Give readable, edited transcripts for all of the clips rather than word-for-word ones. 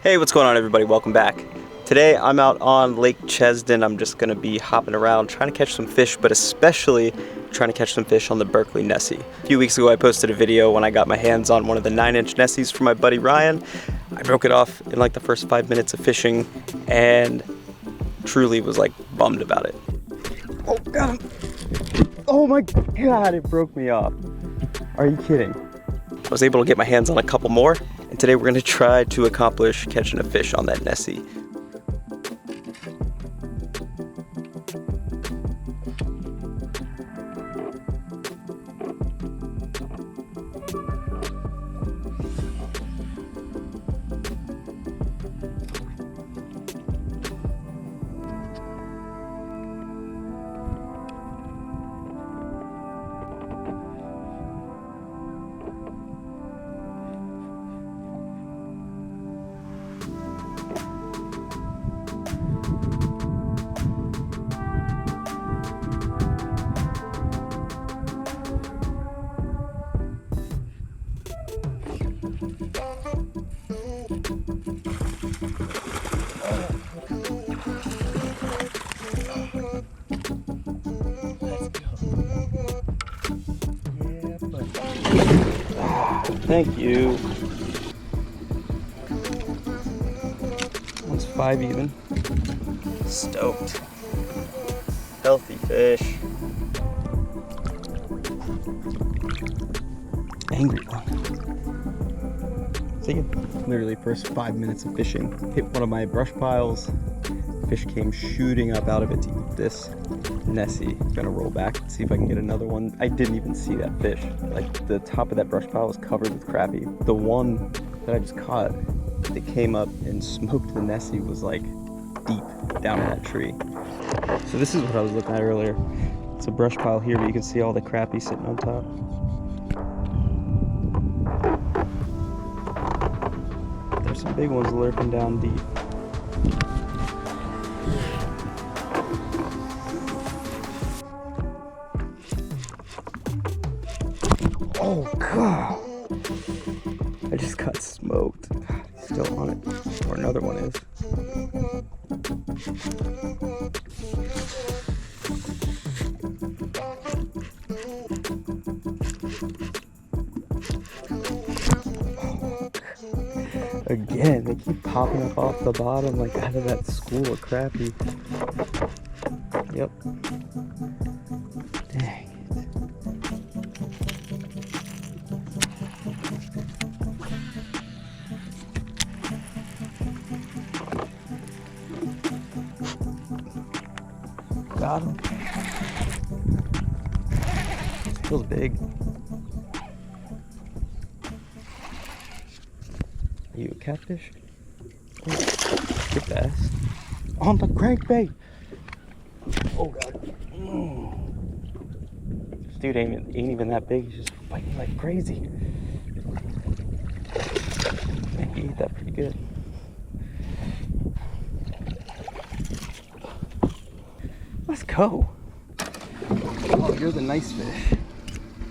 Hey, what's going on everybody? Welcome back. Today I'm out on Lake Chesden. I'm just gonna be hopping around trying to catch some fish, but especially trying to catch some fish on the Berkeley Nessie. A few weeks ago I posted a video when I got my hands on one of the 9-inch Nessies from my buddy Ryan. I broke it off in like the first 5 minutes of fishing and truly was like bummed about it. Oh, got him! Oh my God, it broke me off. Are you kidding? I was able to get my hands on a couple more, and today we're going to try to accomplish catching a fish on that Nessie. Thank you. One's 5 even. Stoked. Healthy fish. Angry one. See, literally first 5 minutes of fishing, hit one of my brush piles. Fish came shooting up out of it to eat this Nessie. Gonna roll back, see if I can get another one. I didn't even see that fish. Like, the top of that brush pile was covered with crappie. The one that I just caught that came up and smoked the Nessie was like deep down in that tree. So this is what I was looking at earlier. It's a brush pile here, but you can see all the crappie sitting on top. There's some big ones lurking down deep. Oh God! I just got smoked. God, he's still on it. Or another one is. Again, they keep popping up off the bottom like out of that school of crappie. Yep. Dang. Got him. Feels big. Are you a catfish? Oh, good bass. On the crankbait! Oh God. This dude ain't even that big, he's just fighting like crazy. Man, he ate that pretty good. Let's go. Oh, you're the nice fish.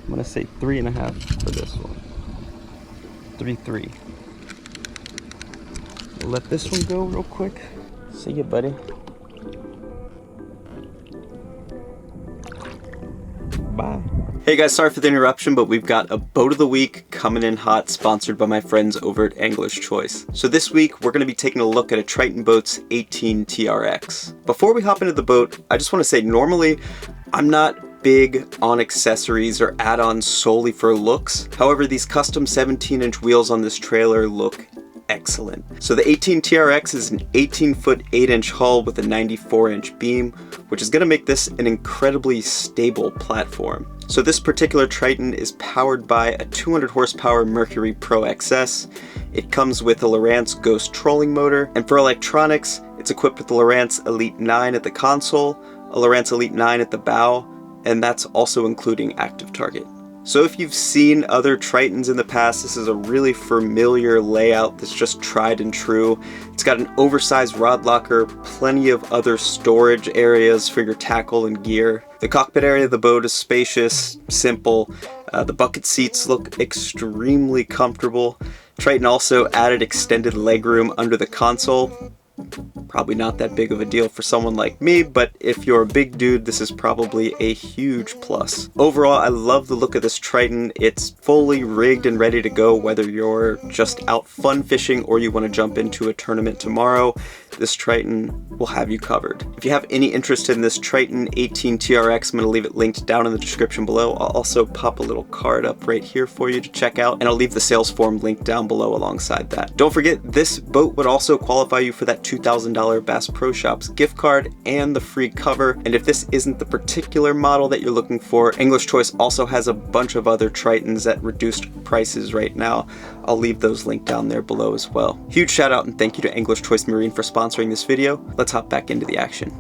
I'm gonna say 3.5 for this one. 3. We'll let this one go real quick. See ya, buddy. Bye. Hey guys, sorry for the interruption, but we've got a boat of the week coming in hot, sponsored by my friends over at Angler's Choice. So this week, we're gonna be taking a look at a Triton Boats 18 TRX. Before we hop into the boat, I just wanna say, normally, I'm not big on accessories or add-ons solely for looks. However, these custom 17-inch wheels on this trailer look excellent. So the 18 TRX is an 18-foot 8-inch hull with a 94-inch beam, which is going to make this an incredibly stable platform. So this particular Triton is powered by a 200 horsepower Mercury Pro XS. It comes with a Lowrance Ghost trolling motor, and for electronics, it's equipped with the Lowrance Elite 9 at the console, a Lowrance Elite 9 at the bow, and that's also including active target. So if you've seen other Tritons in the past, this is a really familiar layout that's just tried and true. It's got an oversized rod locker, plenty of other storage areas for your tackle and gear. The cockpit area of the boat is spacious, simple. The bucket seats look extremely comfortable. Triton also added extended legroom under the console. Probably not that big of a deal for someone like me, but if you're a big dude, this is probably a huge plus. Overall, I love the look of this Triton. It's fully rigged and ready to go, whether you're just out fun fishing or you want to jump into a tournament tomorrow. This Triton will have you covered. If you have any interest in this Triton 18 TRX, I'm going to leave it linked down in the description below. I'll also pop a little card up right here for you to check out, and I'll leave the sales form linked down below alongside that. Don't forget, this boat would also qualify you for that $2,000 Bass Pro Shops gift card and the free cover. And if this isn't the particular model that you're looking for, English Choice also has a bunch of other Tritons at reduced prices right now. I'll leave those linked down there below as well. Huge shout out and thank you to English Choice Marine for sponsoring this video. Let's hop back into the action.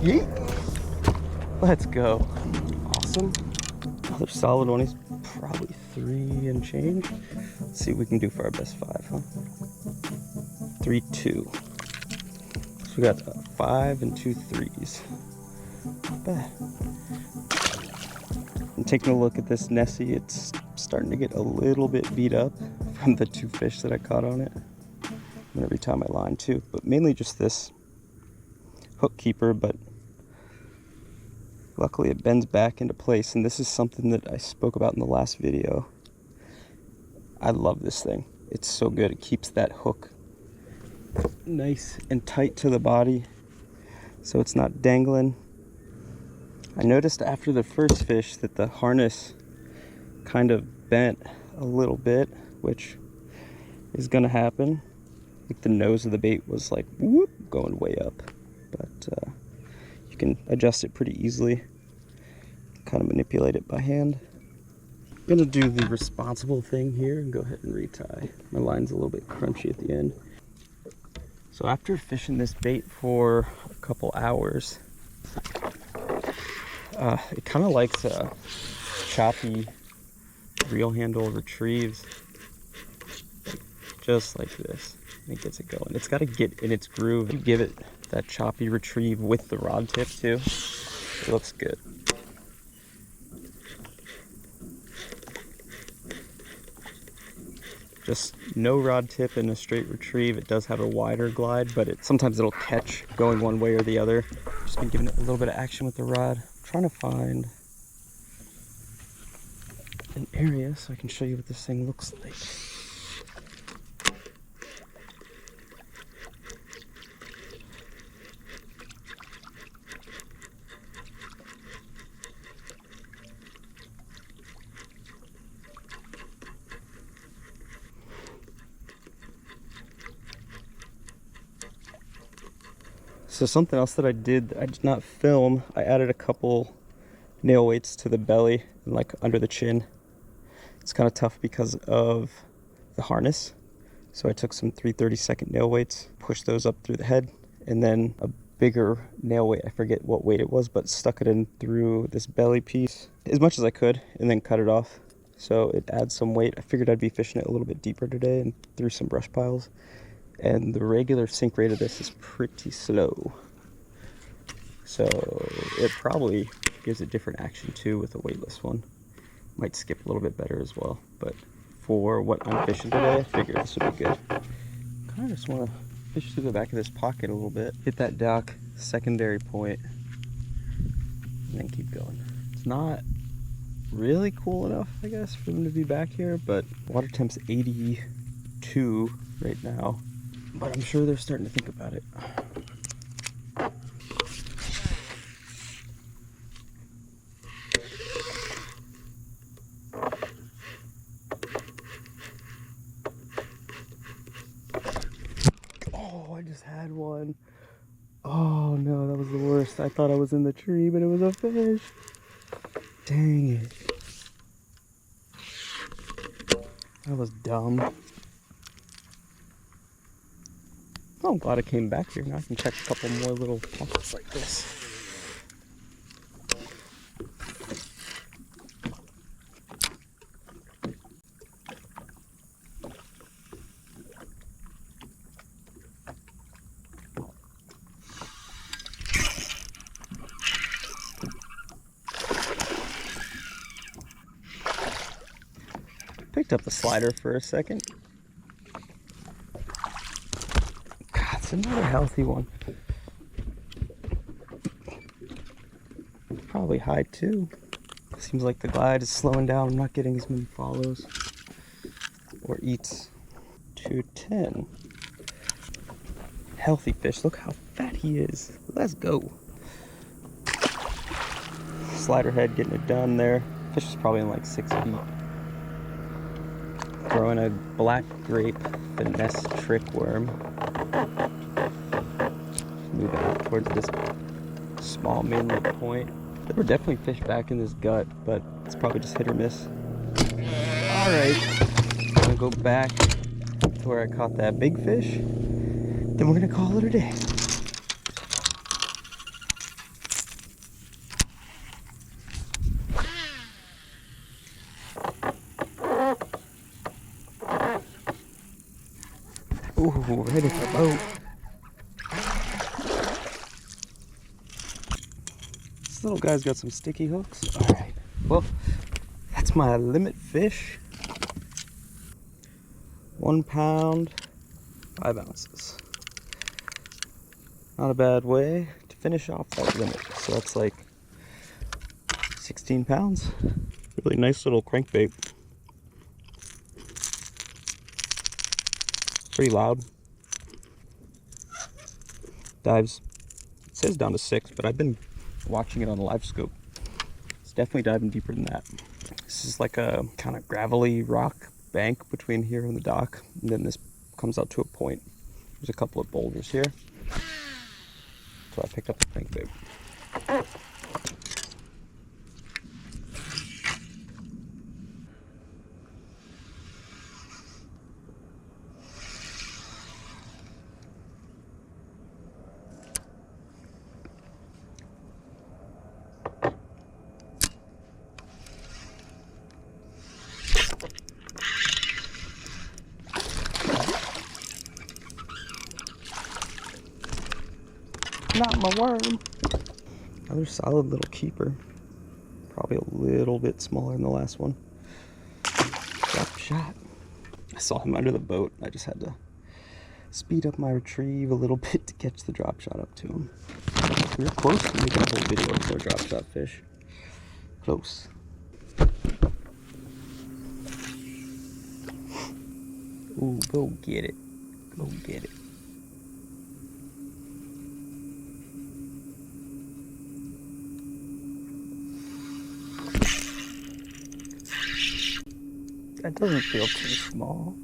Yeet. Let's go. Awesome. Another solid one. He's probably 3 and change. Let's see what we can do for our best 5, huh? 3-2. So we got 5 and 2 3s. Not bad. And taking a look at this Nessie, it's starting to get a little bit beat up from the 2 fish that I caught on it. I'm gonna retie my line too, but mainly just this hook keeper, but luckily it bends back into place, and this is something that I spoke about in the last video. I love this thing. It's so good. It keeps that hook nice and tight to the body so it's not dangling. I noticed after the first fish that the harness kind of bent a little bit, which is gonna happen. Like the nose of the bait was like whoop, going way up, but you can adjust it pretty easily, kind of manipulate it by hand. I'm gonna do the responsible thing here and go ahead and retie. My line's a little bit crunchy at the end. So after fishing this bait for a couple hours, it kind of likes choppy reel handle retrieves, just like this. It gets it going. It's got to get in its groove. You give it that choppy retrieve with the rod tip too. It looks good. Just no rod tip and a straight retrieve. It does have a wider glide, but sometimes it'll catch going one way or the other. Just been giving it a little bit of action with the rod. I'm trying to find an area so I can show you what this thing looks like. So something else that I did not film, I added a couple nail weights to the belly and like under the chin. It's kind of tough because of the harness. So I took some 3/32 nail weights, pushed those up through the head, and then a bigger nail weight, I forget what weight it was, but stuck it in through this belly piece as much as I could and then cut it off. So it adds some weight. I figured I'd be fishing it a little bit deeper today and through some brush piles. And the regular sink rate of this is pretty slow. So it probably gives a different action too with a weightless one. Might skip a little bit better as well. But for what I'm fishing today, I figured this would be good. Kind of just want to fish through the back of this pocket a little bit. Hit that dock, secondary point, and then keep going. It's not really cool enough, I guess, for them to be back here, but water temp's 82 right now. But I'm sure they're starting to think about it. Oh, I just had one. Oh no, that was the worst. I thought I was in the tree, but it was a fish. Dang it. That was dumb. Oh, I'm glad I came back here. Now I can check a couple more little pockets like this. Picked up the slider for a second. God, it's another healthy one. Probably high too. Seems like the glide is slowing down. I'm not getting as many follows or eats. 210. Healthy fish. Look how fat he is. Let's go. Slider head getting it done there. Fish is probably in like 6 feet. Throwing a black grape finesse trick worm. Moving out towards this small mainland point. There were definitely fish back in this gut, but it's probably just hit or miss. Alright, I'm gonna go back to where I caught that big fish. Then we're gonna call it a day. Ooh, right at the boat. This little guy's got some sticky hooks. Alright, well, that's my limit fish. 1 pound, 5 ounces. Not a bad way to finish off that limit. So that's like 16 pounds. Really nice little crankbait. Pretty loud. Dives. It says down to 6, but I've been watching it on the live scope. It's definitely diving deeper than that. This is like a kind of gravelly rock bank between here and the dock. And then this comes out to a point. There's a couple of boulders here. So I picked up the crankbait. Not my worm. Another solid little keeper. Probably a little bit smaller than the last one. Drop shot. I saw him under the boat. I just had to speed up my retrieve a little bit to catch the drop shot up to him. We were close to making a whole video for a drop shot fish. Close. Ooh, go get it. Go get it. That doesn't feel too small.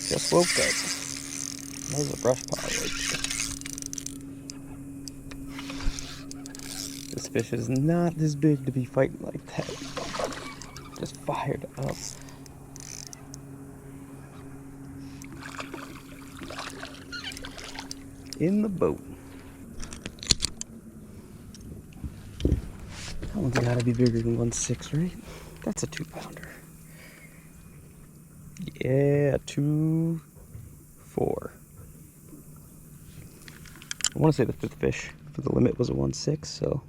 Just woke up. There's a brush pile right there. This fish is not this big to be fighting like that. Just fired up. In the boat. That one's gotta be bigger than 1.6, right? That's a 2-pounder. Yeah, 2.4. I want to say the 5th fish for the limit was a 1.6, so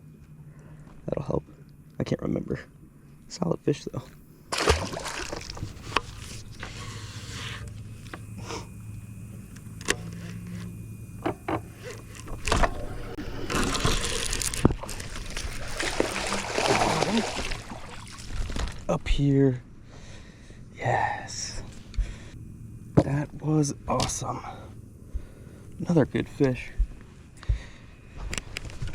that'll help. I can't remember. Solid fish though. Up here. Yes. That was awesome. Another good fish.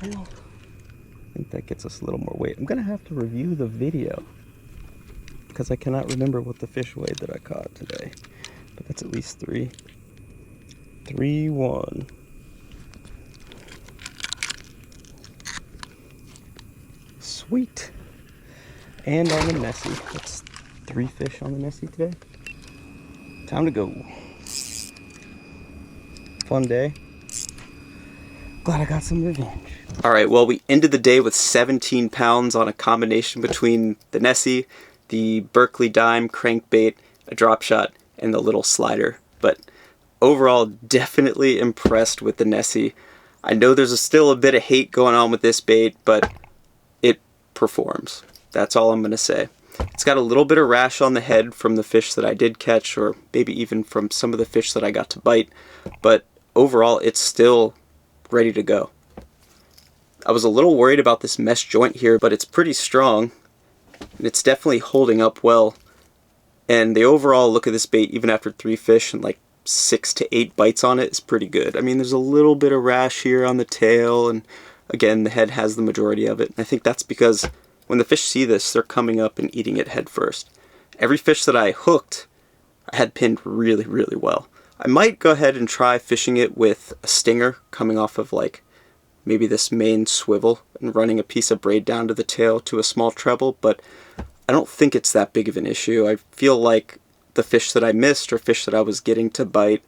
Well, I think that gets us a little more weight. I'm gonna have to review the video because I cannot remember what the fish weighed that I caught today. But that's at least 3. 3-1. Sweet. And on the Nessie. That's 3 fish on the Nessie today. Time to go. Fun day. Glad I got some revenge. Alright, well, we ended the day with 17 pounds on a combination between the Nessie, the Berkeley Dime crankbait, a drop shot, and the little slider. But overall, definitely impressed with the Nessie. I know there's still a bit of hate going on with this bait, but it performs. That's all I'm going to say. It's got a little bit of rash on the head from the fish that I did catch, or maybe even from some of the fish that I got to bite, but overall it's still ready to go. I was a little worried about this mesh joint here, but it's pretty strong and it's definitely holding up well. And the overall look of this bait, even after 3 fish and like 6 to 8 bites on it, is pretty good. I mean, there's a little bit of rash here on the tail, and again, the head has the majority of it. And I think that's because when the fish see this, they're coming up and eating it head first. Every fish that I hooked, I had pinned really, really well. I might go ahead and try fishing it with a stinger coming off of like maybe this main swivel and running a piece of braid down to the tail to a small treble, but I don't think it's that big of an issue. I feel like the fish that I missed, or fish that I was getting to bite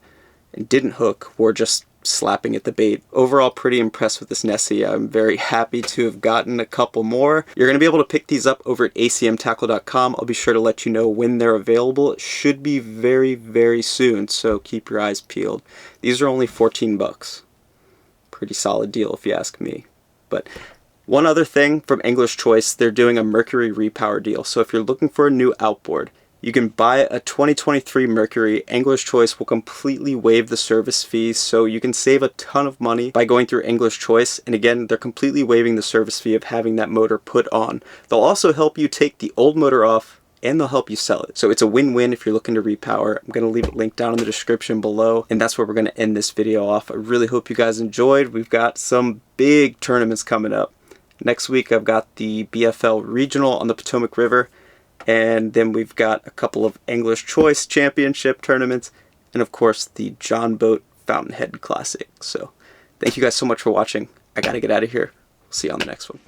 and didn't hook, were just slapping at the bait. Overall, pretty impressed with this Nessie. I'm very happy to have gotten a couple more. You're going to be able to pick these up over at acmtackle.com. I'll be sure to let you know when they're available. It should be very, very soon, so keep your eyes peeled. These are only 14 bucks. Pretty solid deal if you ask me. But one other thing from Angler's Choice, they're doing a Mercury repower deal. So if you're looking for a new outboard, you can buy a 2023 Mercury. Angler's Choice will completely waive the service fees, so you can save a ton of money by going through Angler's Choice. And again, they're completely waiving the service fee of having that motor put on. They'll also help you take the old motor off, and they'll help you sell it. So it's a win-win if you're looking to repower. I'm going to leave it linked down in the description below, and that's where we're going to end this video off. I really hope you guys enjoyed. We've got some big tournaments coming up. Next week I've got the BFL Regional on the Potomac River, and then we've got a couple of Angler's Choice Championship tournaments, and of course the John Boat Fountainhead Classic. So thank you guys so much for watching. I gotta get out of here. We'll see you on the next one.